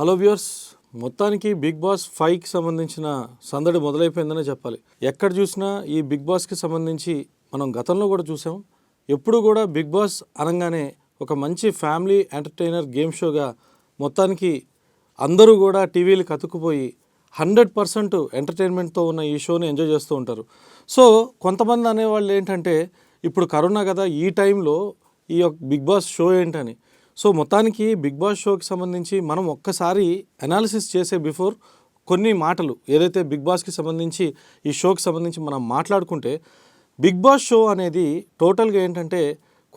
Hello viewers, మొత్తానికి big boss 5కి సంబంధించిన సందడి మొదలైపోయిందనే చెప్పాలి. ఎక్కడ చూసినా ఈ బిగ్ బాస్కి సంబంధించి మనం గతంలో కూడా చూసాం. ఎప్పుడు కూడా బిగ్ బాస్ అనగానే ఒక మంచి ఫ్యామిలీ ఎంటర్టైనర్ గేమ్ షోగా మొత్తానికి అందరూ కూడా టీవీలకు అతుక్కుపోయి 100% ఎంటర్టైన్మెంట్తో ఉన్న ఈ షోని ఎంజాయ్ చేస్తూ ఉంటారు. సో కొంతమంది అనేవాళ్ళు ఏంటంటే, ఇప్పుడు కరోనా కదా, ఈ టైంలో ఈ యొక్క బిగ్ బాస్ షో ఏంటని. సో మొత్తానికి బిగ్ బాస్ షోకి సంబంధించి మనం ఒక్కసారి అనాలిసిస్ చేసే బిఫోర్ కొన్ని మాటలు ఏదైతే బిగ్ బాస్కి సంబంధించి ఈ షోకి సంబంధించి మనం మాట్లాడుకుంటే, బిగ్ బాస్ షో అనేది టోటల్గా ఏంటంటే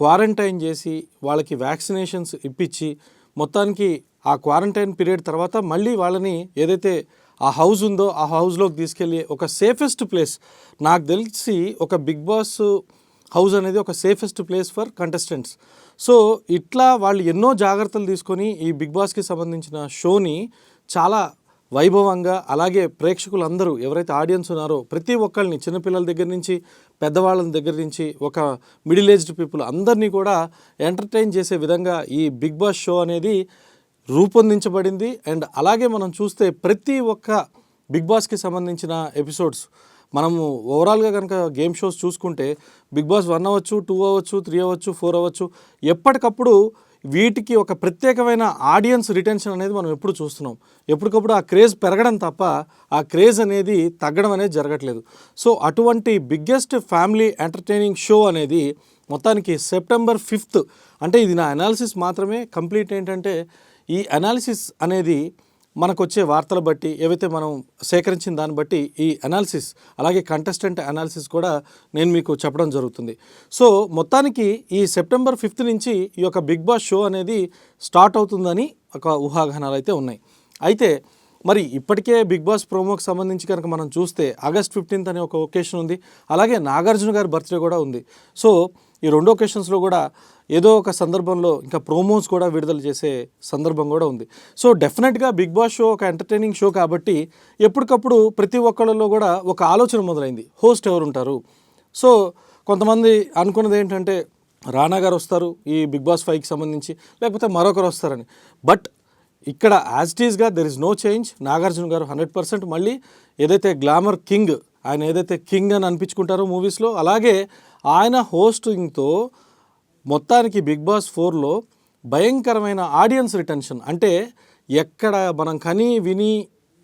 క్వారంటైన్ చేసి వాళ్ళకి వ్యాక్సినేషన్స్ ఇప్పించి మొత్తానికి ఆ క్వారంటైన్ పీరియడ్ తర్వాత మళ్ళీ వాళ్ళని ఏదైతే ఆ హౌస్ ఉందో ఆ హౌస్లోకి తీసుకెళ్ళి ఒక సేఫెస్ట్ ప్లేస్, నాకు తెలిసి ఒక బిగ్ బాస్ హౌస్ అనేది ఒక safest place for contestants. So ఇట్లా వాళ్ళు ఎన్నో జాగ్రత్తలు తీసుకొని ఈ బిగ్ బాస్కి సంబంధించిన షోని చాలా వైభవంగా, అలాగే ప్రేక్షకులందరూ ఎవరైతే ఆడియన్స్ ఉన్నారో ప్రతి ఒక్కరిని, చిన్నపిల్లల దగ్గర నుంచి పెద్దవాళ్ళ దగ్గర నుంచి ఒక మిడిల్ ఏజ్డ్ పీపుల్ అందరినీ కూడా ఎంటర్టైన్ చేసే విధంగా ఈ బిగ్ బాస్ షో అనేది రూపొందించబడింది. అండ్ అలాగే మనం చూస్తే ప్రతి ఒక్క బిగ్ బాస్కి సంబంధించిన ఎపిసోడ్స్ మనము ఓవరాల్గా కనుక గేమ్ షోస్ చూసుకుంటే బిగ్ బాస్ 1 అవ్వచ్చు, 2 అవ్వచ్చు, 3 అవ్వచ్చు, 4 అవ్వచ్చు, ఎప్పటికప్పుడు వీటికి ఒక ప్రత్యేకమైన ఆడియన్స్ రిటెన్షన్ అనేది మనం ఎప్పుడు చూస్తున్నాం. ఎప్పటికప్పుడు ఆ క్రేజ్ పెరగడం తప్ప ఆ క్రేజ్ అనేది తగ్గడం అనేది జరగట్లేదు. సో అటువంటి బిగ్గెస్ట్ ఫ్యామిలీ ఎంటర్టైనింగ్ షో అనేది మొత్తానికి సెప్టెంబర్ 5th, అంటే ఇది నా అనాలిసిస్ మాత్రమే. కంప్లీట్ ఏంటంటే ఈ అనాలిసిస్ అనేది మనకు వచ్చే వార్తలు బట్టి, ఏవైతే మనం సేకరించిన దాన్ని బట్టి ఈ అనాలిసిస్, అలాగే కంటెస్టెంట్ అనాలిసిస్ కూడా నేను మీకు చెప్పడం జరుగుతుంది. సో మొత్తానికి ఈ సెప్టెంబర్ 5th నుంచి ఈ యొక్క బిగ్ బాస్ షో అనేది స్టార్ట్ అవుతుందని ఒక ఊహాగానాలు అయితే ఉన్నాయి. అయితే మరి ఇప్పటికే బిగ్ బాస్ ప్రోమోకి సంబంధించి కనుక మనం చూస్తే ఆగస్ట్ 15th అనే ఒక ఒకేషన్ ఉంది, అలాగే నాగార్జున గారి బర్త్డే కూడా ఉంది. సో ఈ రెండు ఒకేషన్స్లో కూడా ఏదో ఒక సందర్భంలో ఇంకా ప్రోమోస్ కూడా విడుదల చేసే సందర్భం కూడా ఉంది. సో డెఫినెట్గా బిగ్ బాస్ షో ఒక ఎంటర్టైనింగ్ షో కాబట్టి ఎప్పటికప్పుడు ప్రతి ఒక్కళ్ళలో కూడా ఒక ఆలోచన మొదలైంది, హోస్ట్ ఎవరు ఉంటారు. సో కొంతమంది అనుకున్నది ఏంటంటే రానా గారు వస్తారు ఈ బిగ్ బాస్ 5కి సంబంధించి, లేకపోతే మరొకరు వస్తారని. బట్ ఇక్కడ యాజ్ ఇట్ ఈస్గా there is no change. Nagarjuna garu 100% మళ్ళీ ఏదైతే గ్లామర్ కింగ్, ఆయన ఏదైతే కింగ్ అని అనిపించుకుంటారో మూవీస్లో, అలాగే ఆయన హోస్టింగ్తో మొత్తానికి బిగ్ బాస్ 4లో భయంకరమైన ఆడియన్స్ రిటెన్షన్, అంటే ఎక్కడ మనం కని విని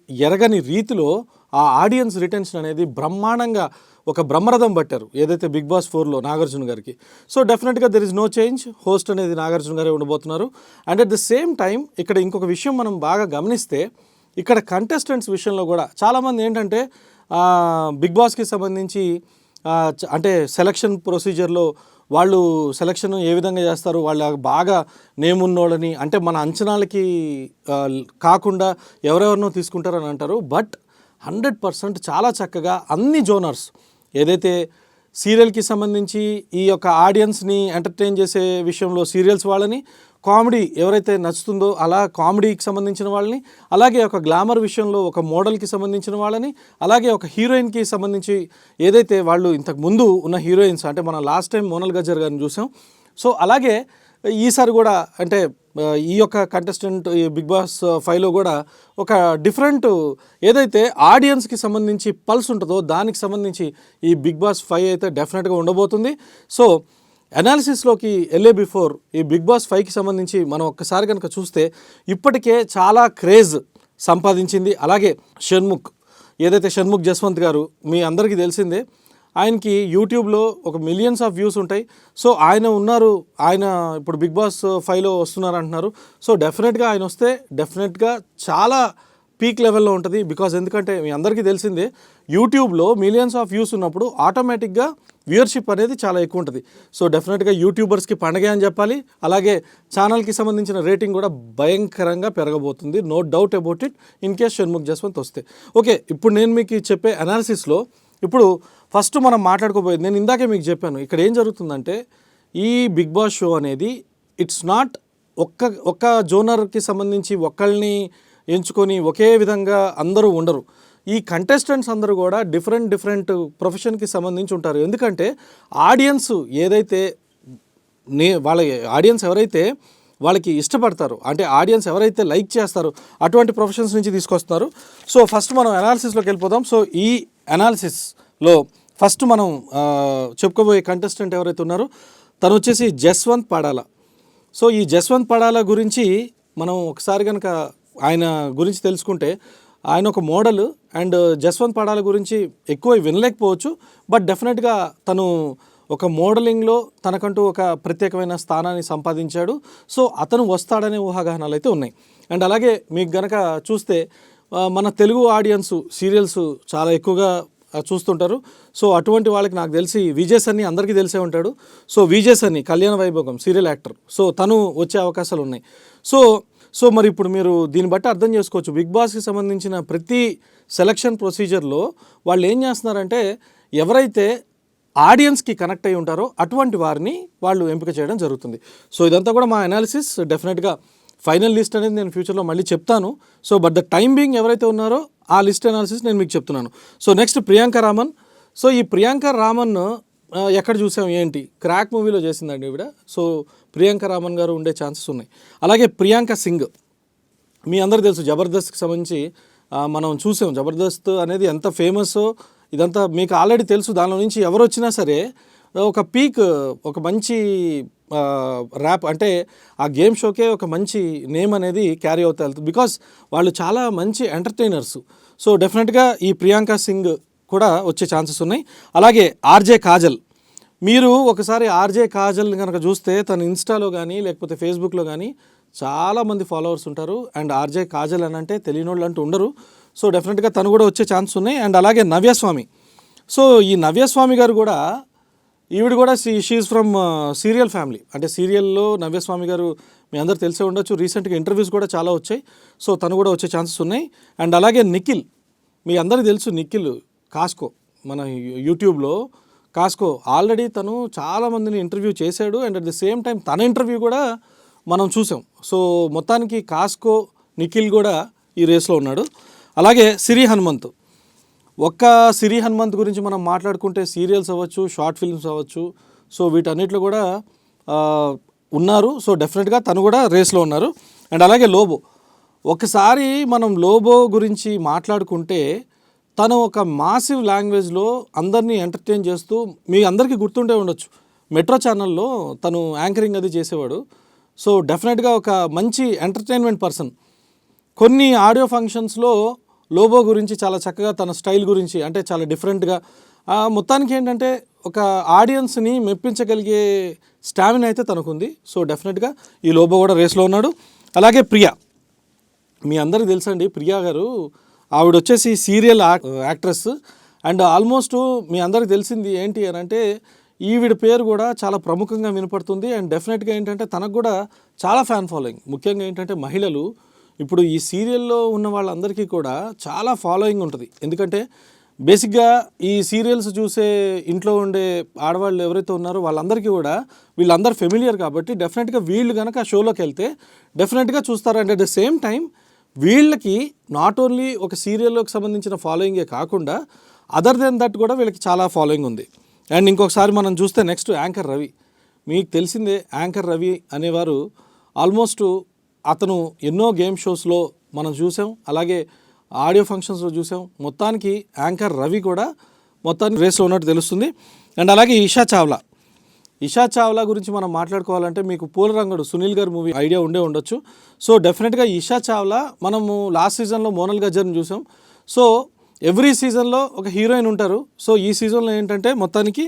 ఎరగని రీతిలో ఆ ఆడియన్స్ రిటెన్షన్ అనేది బ్రహ్మాండంగా ఒక బ్రహ్మరథం పట్టారు ఏదైతే బిగ్ బాస్ 4లో నాగార్జున గారికి. సో డెఫినెట్గా there is no change, host అనేది నాగార్జున గారే ఉండబోతున్నారు. And at the same time ఇక్కడ ఇంకొక విషయం మనం బాగా గమనిస్తే, ఇక్కడ కంటెస్టెంట్స్ విషయంలో కూడా చాలామంది ఏంటంటే బిగ్ బాస్కి సంబంధించి అంటే సెలక్షన్ ప్రొసీజర్లో వాళ్ళు సెలక్షన్ ఏ విధంగా చేస్తారు, వాళ్ళు బాగా నేమ్ ఉన్నోళ్ళని, అంటే మన అంచనాలకి కాకుండా ఎవరెవరినో తీసుకుంటారని అంటారు. బట్ 100% చాలా చక్కగా అన్ని జోనర్స్, ఏదైతే సీరియల్కి సంబంధించి ఈ యొక్క ఆడియన్స్ని ఎంటర్టైన్ చేసే విషయంలో సీరియల్స్ వాళ్ళని, కామెడీ ఎవరైతే నచ్చుతుందో అలా కామెడీకి సంబంధించిన వాళ్ళని, అలాగే ఒక గ్లామర్ విషయంలో ఒక మోడల్కి సంబంధించిన వాళ్ళని, అలాగే ఒక హీరోయిన్కి సంబంధించి ఏదైతే వాళ్ళు ఇంతకు ముందు ఉన్న హీరోయిన్స్, అంటే మనం లాస్ట్ టైం మోనల్ గజ్జర్ గారిని చూసాం. సో అలాగే ఈసారి కూడా అంటే ఈ యొక్క కంటెస్టెంట్ ఈ బిగ్ బాస్ 5లో కూడా ఒక డిఫరెంట్ ఏదైతే ఆడియన్స్కి సంబంధించి పల్స్ ఉంటుందో దానికి సంబంధించి ఈ బిగ్ బాస్ 5 అయితే డెఫినెట్గా ఉండబోతుంది. సో అనాలిసిస్లోకి వెళ్ళే బిఫోర్ ఈ బిగ్ బాస్ 5కి సంబంధించి మనం ఒక్కసారి కనుక చూస్తే ఇప్పటికే చాలా క్రేజ్ సంపాదించింది. అలాగే ఏదైతే షణ్ముఖ్ జస్వంత్ గారు మీ అందరికీ తెలిసిందే, ఆయనకి యూట్యూబ్లో ఒక మిలియన్స్ ఆఫ్ వ్యూస్ ఉంటాయి. సో ఆయన ఉన్నారు, ఆయన ఇప్పుడు బిగ్ బాస్ 5లో వస్తున్నారు అంటున్నారు. సో డెఫినెట్గా ఆయన వస్తే డెఫినెట్గా చాలా పీక్ లెవెల్లో ఉంటుంది. బికాజ్ ఎందుకంటే మీ అందరికీ తెలిసిందే, యూట్యూబ్లో మిలియన్స్ ఆఫ్ వ్యూస్ ఉన్నప్పుడు ఆటోమేటిక్గా వ్యూయర్షిప్ అనేది చాలా ఎక్కువ ఉంటుంది. సో డెఫినెట్గా యూట్యూబర్స్కి పండగే అని చెప్పాలి. అలాగే ఛానల్కి సంబంధించిన రేటింగ్ కూడా భయంకరంగా పెరగబోతుంది, no doubt about it, in case Shanmukh Jaswanth వస్తే. ఓకే, ఇప్పుడు నేను మీకు చెప్పే అనాలిసిస్లో ఇప్పుడు ఫస్ట్ మనం మాట్లాడుకోబోయేది, నేను ఇందాకే మీకు చెప్పాను, ఇక్కడ ఏం జరుగుతుందంటే ఈ బిగ్ బాస్ షో అనేది ఇట్స్ నాట్ ఒక్క జోనర్కి సంబంధించి ఒకళ్ళని ఎంచుకొని ఒకే విధంగా అందరూ ఉండరు. ఈ కంటెస్టెంట్స్ అందరూ కూడా డిఫరెంట్ ప్రొఫెషన్కి సంబంధించి ఉంటారు. ఎందుకంటే ఆడియన్స్ ఏదైతే వాళ్ళ ఆడియన్స్ ఎవరైతే వాళ్ళకి ఇష్టపడతారు, అంటే ఆడియన్స్ ఎవరైతే లైక్ చేస్తారో అటువంటి ప్రొఫెషన్స్ నుంచి తీసుకొస్తున్నారు. సో ఫస్ట్ మనం అనాలిసిస్లోకి వెళ్ళిపోదాం. సో ఈ అనాలిసిస్లో ఫస్ట్ మనం చెప్పుకోబోయే కంటెస్టెంట్ ఎవరైతే ఉన్నారో తను వచ్చేసి జస్వంత్ పడాలా. సో ఈ జస్వంత్ పడాలా గురించి మనం ఒకసారి కనుక ఆయన గురించి తెలుసుకుంటే, ఆయన ఒక మోడల్. అండ్ జస్వంత్ పడాలా గురించి ఎక్కువ వినలేకపోవచ్చు, బట్ డెఫినెట్గా తను ఒక మోడలింగ్లో తనకంటూ ఒక ప్రత్యేకమైన స్థానాన్ని సంపాదించాడు. సో అతను వస్తాడనే ఊహాగానాలు అయితే ఉన్నాయి. అండ్ అలాగే మీకు గనక చూస్తే మన తెలుగు ఆడియన్స్ సీరియల్స్ చాలా ఎక్కువగా చూస్తుంటారు. సో అటువంటి వాళ్ళకి నాకు తెలిసి విజయ్ సన్నీ అందరికీ తెలిసే ఉంటాడు. సో విజయ్ సన్నీ కళ్యాణ వైభోగం సీరియల్ యాక్టర్. సో తను వచ్చే అవకాశాలు ఉన్నాయి. సో మరి ఇప్పుడు మీరు దీన్ని బట్టి అర్థం చేసుకోవచ్చు, బిగ్ బాస్కి సంబంధించిన ప్రతి సెలక్షన్ ప్రొసీజర్లో వాళ్ళు ఏం చేస్తున్నారంటే ఎవరైతే ఆడియన్స్కి కనెక్ట్ అయి ఉంటారో అటువంటి వారిని వాళ్ళు ఎంపిక చేయడం జరుగుతుంది. సో ఇదంతా కూడా మా అనాలిసిస్. డెఫినెట్గా ఫైనల్ లిస్ట్ అనేది నేను ఫ్యూచర్లో మళ్ళీ చెప్తాను. So but the time being ఎవరైతే ఉన్నారో ఆ లిస్ట్ అనాలిసిస్ నేను మీకు చెప్తున్నాను. So next Priyanka Raman. So ఈ ప్రియాంక రామన్ ఎక్కడ చూసాం ఏంటి, క్రాక్ మూవీలో చేసిందండి ఈవిడ. సో ప్రియాంక రామన్ గారు ఉండే ఛాన్సెస్ ఉన్నాయి. అలాగే ప్రియాంక సింగ్, మీ అందరికీ తెలుసు జబర్దస్త్కి సంబంధించి మనం చూసాం. జబర్దస్త్ అనేది ఎంత ఫేమస్సో ఇదంతా మీకు ఆల్రెడీ తెలుసు. దానిలో నుంచి ఎవరు వచ్చినా సరే ఒక పీక్, ఒక మంచి ర్యాప్ అంటే ఆ గేమ్ షోకే ఒక మంచి నేమ్ అనేది క్యారీ అవుతా వెళ్తుంది, బికాస్ వాళ్ళు చాలా మంచి ఎంటర్టైనర్స్. సో డెఫినెట్గా ఈ ప్రియాంక సింగ్ కూడా వచ్చే ఛాన్సెస్ ఉన్నాయి. అలాగే ఆర్జే కాజల్, మీరు ఒకసారి ఆర్జే కాజల్ని కనుక చూస్తే తన ఇన్స్టాలో కానీ లేకపోతే ఫేస్బుక్లో కానీ చాలామంది ఫాలోవర్స్ ఉంటారు. అండ్ ఆర్జే కాజల్ అని అంటే తెలియని వాళ్ళు అంటూ ఉండరు. సో డెఫినెట్గా తను కూడా వచ్చే ఛాన్స్ ఉన్నాయి. అండ్ అలాగే నవ్యస్వామి. సో ఈ నవ్యస్వామి గారు కూడా, ఈవిడ కూడా షీఈస్ ఫ్రమ్ సీరియల్ ఫ్యామిలీ. అంటే సీరియల్లో నవ్యస్వామి గారు మీ అందరు తెలిసే ఉండొచ్చు. రీసెంట్గా ఇంటర్వ్యూస్ కూడా చాలా వచ్చాయి. సో తను కూడా వచ్చే ఛాన్సెస్ ఉన్నాయి. అండ్ అలాగే నిఖిల్, మీ అందరికీ తెలుసు నిఖిల్ కాస్కో, మన యూట్యూబ్లో కాస్కో ఆల్రెడీ తను చాలామందిని ఇంటర్వ్యూ చేశాడు. And at the same time తన ఇంటర్వ్యూ కూడా మనం చూసాం. సో మొత్తానికి కాస్కో నిఖిల్ కూడా ఈ రేస్లో ఉన్నాడు. అలాగే సిరి హనుమంత్. ఒక్క సిరి హనుమంత్ గురించి మనం మాట్లాడుకుంటే సీరియల్స్ అవ్వచ్చు, షార్ట్ ఫిల్మ్స్ అవ్వచ్చు, సో వీటన్నిటిలో కూడా ఉన్నారు. సో డెఫినెట్గా తను కూడా రేస్లో ఉన్నారు. అండ్ అలాగే లోబో. ఒకసారి మనం లోబో గురించి మాట్లాడుకుంటే తను ఒక మాసివ్ లాంగ్వేజ్లో అందరినీ ఎంటర్టైన్ చేస్తూ, మీ అందరికీ గుర్తుండే ఉండొచ్చు, మెట్రో ఛానల్లో తను యాంకరింగ్ అది చేసేవాడు. సో డెఫినెట్గా ఒక మంచి ఎంటర్టైన్మెంట్ పర్సన్. కొన్ని ఆడియో ఫంక్షన్స్లో లోబో గురించి చాలా చక్కగా తన స్టైల్ గురించి, అంటే చాలా డిఫరెంట్గా, మొత్తానికి ఏంటంటే ఒక ఆడియన్స్ని మెప్పించగలిగే స్టామినా అయితే తనకుంది. సో డెఫినెట్గా ఈ లోబో కూడా రేస్లో ఉన్నాడు. అలాగే ప్రియా, మీ అందరికీ తెలుసండి ప్రియా గారు, ఆవిడ వచ్చేసి సీరియల్ యాక్ట్రెస్. అండ్ ఆల్మోస్ట్ మీ అందరికి తెలిసింది ఏంటి అని అంటే ఈవిడ పేరు కూడా చాలా ప్రముఖంగా వినపడుతుంది. అండ్ డెఫినెట్గా ఏంటంటే తనకు కూడా చాలా ఫ్యాన్ ఫాలోయింగ్. ముఖ్యంగా ఏంటంటే మహిళలు, ఇప్పుడు ఈ సీరియల్లో ఉన్న వాళ్ళందరికీ కూడా చాలా ఫాలోయింగ్ ఉంటుంది. ఎందుకంటే బేసిక్గా ఈ సీరియల్స్ చూసే ఇంట్లో ఉండే ఆడవాళ్ళు ఎవరైతే ఉన్నారో వాళ్ళందరికీ కూడా వీళ్ళందరూ ఫెమిలియర్ కాబట్టి డెఫినెట్గా వీళ్ళు కనుక ఆ షోలోకి వెళ్తే డెఫినెట్గా చూస్తారు. And at the same time వీళ్ళకి నాట్ ఓన్లీ ఒక సీరియల్లోకి సంబంధించిన ఫాలోయింగే కాకుండా అదర్ దెన్ దట్ కూడా వీళ్ళకి చాలా ఫాలోయింగ్ ఉంది. అండ్ ఇంకొకసారి మనం చూస్తే నెక్స్ట్ యాంకర్ రవి. మీకు తెలిసిందే యాంకర్ రవి అనేవారు ఆల్మోస్ట్ అతను ఎన్నో గేమ్ షోస్లో మనం చూసాం, అలాగే ఆడియో ఫంక్షన్స్లో చూసాం. మొత్తానికి యాంకర్ రవి కూడా మొత్తానికి రేస్లో ఉన్నట్టు తెలుస్తుంది. అండ్ అలాగే ఇషా చావ్లా గురించి మనం మాట్లాడుకోవాలంటే మీకు పూలరంగడు సునీల్ గారి మూవీ ఐడియా ఉండే ఉండొచ్చు. సో డెఫినెట్గా ఇషా చావ్లా మనము లాస్ట్ సీజన్లో మోనల్ గజ్జర్ని చూసాం. సో ఎవ్రీ సీజన్లో ఒక హీరోయిన్ ఉంటారు. సో ఈ సీజన్లో ఏంటంటే మొత్తానికి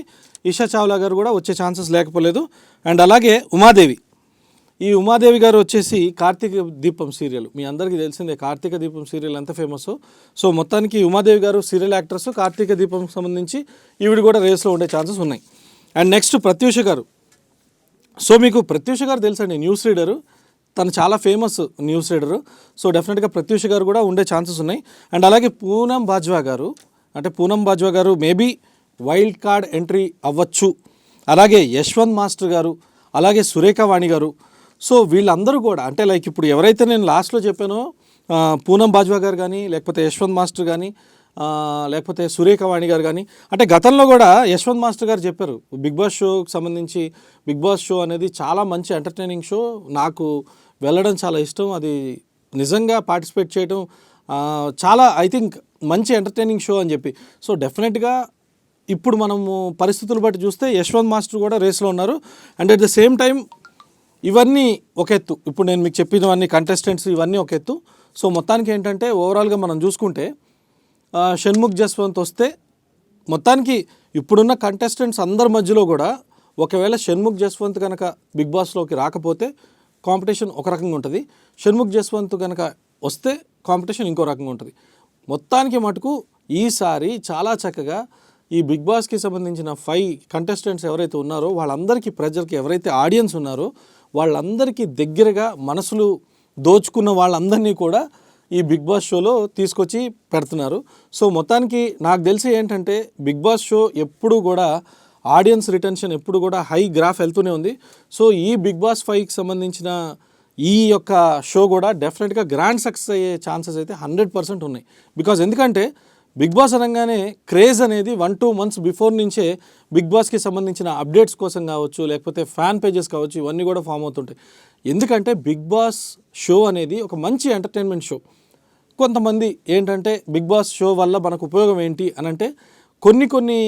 ఇషా చావ్లా గారు కూడా వచ్చే ఛాన్సెస్ లేకపోలేదు. అండ్ అలాగే ఉమాదేవి. ఈ ఉమాదేవి గారు వచ్చేసి కార్తీక దీపం సీరియల్, మీ అందరికీ తెలిసిందే కార్తీక దీపం సీరియల్ ఎంత ఫేమస్. సో మొత్తానికి ఉమాదేవి గారు సీరియల్ యాక్ట్రెస్. కార్తీక దీపం సంబంధించి ఈవిడ కూడా రేస్లో ఉండే ఛాన్సెస్ ఉన్నాయి. అండ్ నెక్స్ట్ ప్రత్యూష గారు. సో మీకు ప్రత్యూష గారు తెలుసండి, న్యూస్ రీడరు, తను చాలా ఫేమస్ న్యూస్ రీడరు. సో డెఫినెట్గా ప్రత్యూష గారు కూడా ఉండే ఛాన్సెస్ ఉన్నాయి. అండ్ అలాగే పూనం బాజ్వా గారు మేబీ వైల్డ్ కార్డ్ ఎంట్రీ అవ్వచ్చు. అలాగే యశ్వంత్ మాస్టర్ గారు, అలాగే సురేఖ వాణి గారు. సో వీళ్ళందరూ కూడా అంటే లైక్ ఇప్పుడు ఎవరైతే నేను లాస్ట్లో చెప్పానో పూనం బాజ్వా గారు కానీ లేకపోతే యశ్వంత్ మాస్టర్ కానీ లేకపోతే సురేఖవాణి గారు కానీ, అంటే గతంలో కూడా యశ్వంత్ మాస్టర్ గారు చెప్పారు బిగ్ బాస్ షోకి సంబంధించి, బిగ్ బాస్ షో అనేది చాలా మంచి ఎంటర్టైనింగ్ షో, నాకు వెళ్ళడం చాలా ఇష్టం, అది నిజంగా పార్టిసిపేట్ చేయడం చాలా ఐ థింక్ మంచి ఎంటర్టైనింగ్ షో అని చెప్పి. సో డెఫినెట్గా ఇప్పుడు మనము పరిస్థితులు బట్టి చూస్తే యశ్వంత్ మాస్టర్ కూడా రేస్లో ఉన్నారు. And at the same time ఇవన్నీ ఒక ఎత్తు, ఇప్పుడు నేను మీకు చెప్పినవన్నీ కంటెస్టెంట్స్ ఇవన్నీ ఒక ఎత్తు. సో మొత్తానికి ఏంటంటే ఓవరాల్గా మనం చూసుకుంటే షణ్ముఖ్ జస్వంత్ వస్తే మొత్తానికి ఇప్పుడున్న కంటెస్టెంట్స్ అందరి మధ్యలో కూడా ఒకవేళ షణ్ముఖ్ జస్వంత్ కనుక బిగ్ బాస్లోకి రాకపోతే కాంపిటీషన్ ఒక రకంగా ఉంటుంది, షణ్ముఖ్ జస్వంత్ కనుక వస్తే కాంపిటీషన్ ఇంకో రకంగా ఉంటుంది. మొత్తానికి మటుకు ఈసారి చాలా చక్కగా ఈ బిగ్ బాస్కి సంబంధించిన 5 కంటెస్టెంట్స్ ఎవరైతే ఉన్నారో వాళ్ళందరికీ, ప్రజలకి ఎవరైతే ఆడియన్స్ ఉన్నారో వాళ్ళందరికీ దగ్గరగా మనసులు దోచుకున్న వాళ్ళందరినీ కూడా ఈ బిగ్ బాస్ షోలో తీసుకొచ్చి పెడుతున్నారు. సో మొత్తానికి నాకు తెలిసి ఏంటంటే బిగ్ బాస్ షో ఎప్పుడు కూడా ఆడియన్స్ రిటెన్షన్ ఎప్పుడు కూడా హై గ్రాఫ్ వెళ్తూనే ఉంది. సో ఈ బిగ్ బాస్ 5కి సంబంధించిన ఈ యొక్క షో కూడా డెఫినెట్గా గ్రాండ్ సక్సెస్ అయ్యే ఛాన్సెస్ అయితే 100% ఉన్నాయి. బికాజ్ ఎందుకంటే బిగ్ బాస్ అనగానే క్రేజ్ అనేది 1-2 months బిఫోర్ నుంచే బిగ్ బాస్కి సంబంధించిన అప్డేట్స్ కోసం కావచ్చు, లేకపోతే ఫ్యాన్ పేజెస్ కావచ్చు, ఇవన్నీ కూడా ఫామ్ అవుతుంటాయి. ఎందుకంటే బిగ్ బాస్ షో అనేది ఒక మంచి ఎంటర్టైన్మెంట్ షో. కొంతమంది ఏంటంటే బిగ్ బాస్ షో వల్ల మనకు ఉపయోగం ఏంటి అని అంటే కొన్ని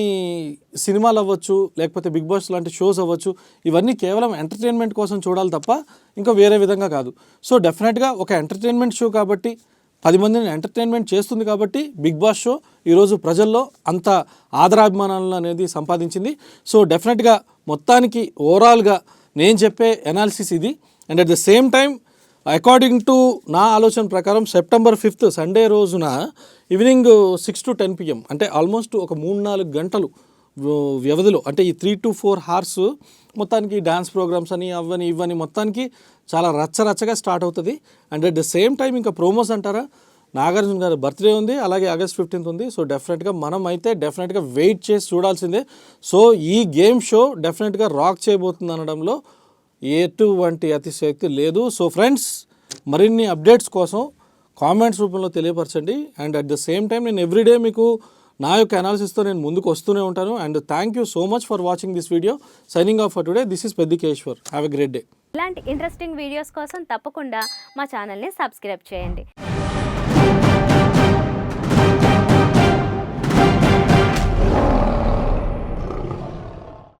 సినిమాలు అవ్వచ్చు, లేకపోతే బిగ్ బాస్ లాంటి షోస్ అవ్వచ్చు, ఇవన్నీ కేవలం ఎంటర్టైన్మెంట్ కోసం చూడాలి తప్ప ఇంకా వేరే విధంగా కాదు. సో డెఫినెట్గా ఒక ఎంటర్టైన్మెంట్ షో కాబట్టి, 10 మందిని ఎంటర్టైన్మెంట్ చేస్తుంది కాబట్టి బిగ్ బాస్ షో ఈరోజు ప్రజల్లో అంత ఆదరాభిమానాలను అనేది సంపాదించింది. సో డెఫినెట్గా మొత్తానికి ఓవరాల్గా నేను చెప్పే ఎనాలిసిస్ ఇది. And at the same time according to నా ఆలోచన ప్రకారం సెప్టెంబర్ 5th సండే రోజున ఈవినింగ్ 6 to 10 PM అంటే ఆల్మోస్ట్ ఒక 3-4 గంటలు వ్యవధిలో, అంటే ఈ 3 to 4 hours మొత్తానికి డ్యాన్స్ ప్రోగ్రామ్స్ అని అవని ఇవని మొత్తానికి చాలా రచ్చరచ్చగా స్టార్ట్ అవుతుంది. And at the same time ఇంకా ప్రోమోస్ అంటారా, నాగార్జున గారి బర్త్డే ఉంది, అలాగే August 15th ఉంది. సో డెఫినెట్గా మనం అయితే డెఫినెట్గా వెయిట్ చేసి చూడాల్సిందే. సో ఈ గేమ్ షో డెఫినెట్గా రాక్ చేయబోతుంది అనడంలో ఎటువంటి అతిశయోక్తి లేదు. సో ఫ్రెండ్స్, మరిన్ని అప్డేట్స్ కోసం కామెంట్స్ రూపంలో తెలియపరచండి. And at the same time నేను ఎవ్రీడే మీకు నా యొక్క అనాలిసిస్తో నేను ముందుకు వస్తూనే ఉంటాను. And thank you so much for watching this video. Signing off for today. This is Peddikeshwar. Have a great day. ఇలాంటి ఇంట్రెస్టింగ్ వీడియోస్ కోసం తప్పకుండా మా ఛానల్ని సబ్స్క్రైబ్ చేయండి.